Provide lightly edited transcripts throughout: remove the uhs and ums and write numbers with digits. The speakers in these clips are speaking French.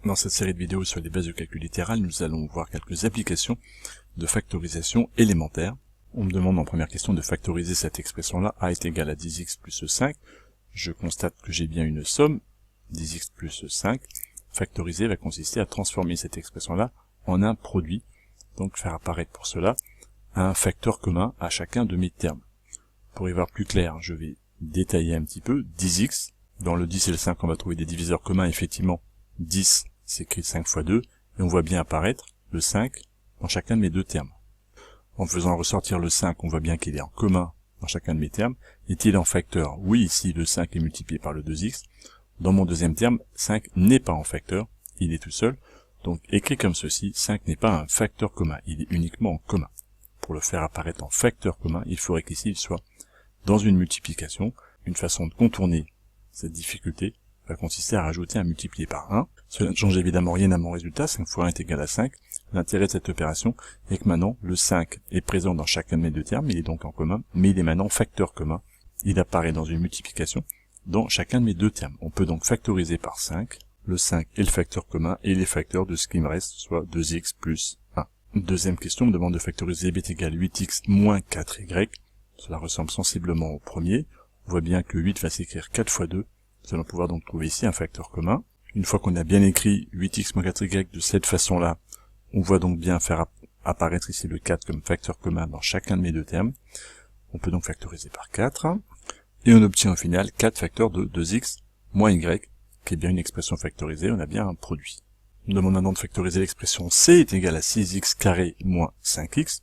Dans cette série de vidéos sur les bases de calcul littéral, nous allons voir quelques applications de factorisation élémentaire. On me demande en première question de factoriser cette expression-là, a est égal à 10x plus 5. Je constate que j'ai bien une somme, 10x plus 5. Factoriser va consister à transformer cette expression-là en un produit, donc faire apparaître pour cela un facteur commun à chacun de mes termes. Pour y voir plus clair, je vais détailler un petit peu. 10x, dans le 10 et le 5, on va trouver des diviseurs communs, effectivement. 10 s'écrit 5 fois 2, et on voit bien apparaître le 5 dans chacun de mes deux termes. En faisant ressortir le 5, on voit bien qu'il est en commun dans chacun de mes termes. Est-il en facteur? Oui, ici le 5 est multiplié par le 2x. Dans mon deuxième terme, 5 n'est pas en facteur, il est tout seul. Donc écrit comme ceci, 5 n'est pas un facteur commun, il est uniquement en commun. Pour le faire apparaître en facteur commun, il faudrait qu'ici il soit dans une multiplication. Une façon de contourner cette difficulté va consister à rajouter un multiplié par 1. Cela ne change évidemment rien à mon résultat, 5 fois 1 est égal à 5. L'intérêt de cette opération est que maintenant, le 5 est présent dans chacun de mes deux termes, il est donc en commun, mais il est maintenant facteur commun. Il apparaît dans une multiplication dans chacun de mes deux termes. On peut donc factoriser par 5. Le 5 est le facteur commun et les facteurs de ce qui me reste, soit 2x plus 1. Deuxième question me demande de factoriser b est égal à 8x moins 4y. Cela ressemble sensiblement au premier. On voit bien que 8 va s'écrire 4 fois 2. Nous allons pouvoir donc trouver ici un facteur commun. Une fois qu'on a bien écrit 8x moins 4y de cette façon-là, on voit donc bien faire apparaître ici le 4 comme facteur commun dans chacun de mes deux termes. On peut donc factoriser par 4. Et on obtient au final 4 facteurs de 2x moins y, qui est bien une expression factorisée, on a bien un produit. On demande maintenant de factoriser l'expression c est égal à 6x carré moins 5x.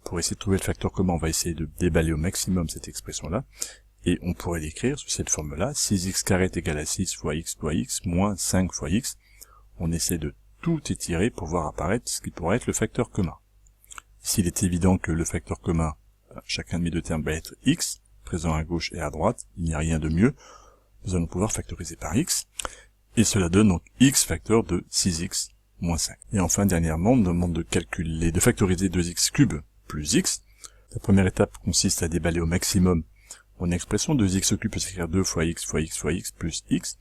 Pour essayer de trouver le facteur commun, on va essayer de déballer au maximum cette expression-là. Et on pourrait l'écrire sous cette forme-là, 6x carré est égal à 6 fois x moins 5 fois x. On essaie de tout étirer pour voir apparaître ce qui pourrait être le facteur commun. Ici, il est évident que le facteur commun, chacun de mes deux termes va être x, présent à gauche et à droite, il n'y a rien de mieux. Nous allons pouvoir factoriser par x, et cela donne donc x facteur de 6x moins 5. Et enfin, dernièrement, on me demande de factoriser 2x cube plus x. La première étape consiste à déballer au maximum mon expression. 2x cube peut s'écrire 2 fois x fois x fois x plus x.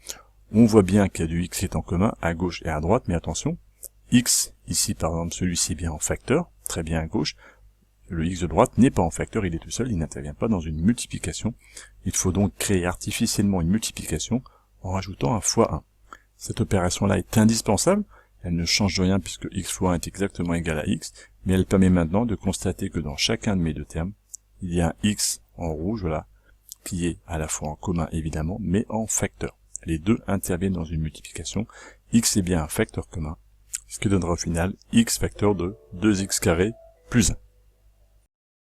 On voit bien qu'il y a du x qui est en commun à gauche et à droite, mais attention, x, ici par exemple celui-ci est bien en facteur, très bien à gauche. Le x de droite n'est pas en facteur, il est tout seul, il n'intervient pas dans une multiplication. Il faut donc créer artificiellement une multiplication en rajoutant un fois 1. Cette opération-là est indispensable, elle ne change rien puisque x fois 1 est exactement égal à x, mais elle permet maintenant de constater que dans chacun de mes deux termes, il y a un x en rouge, voilà, qui est à la fois en commun évidemment, mais en facteur. Les deux interviennent dans une multiplication, x est bien un facteur commun, ce qui donnera au final x facteur de 2x carré plus 1.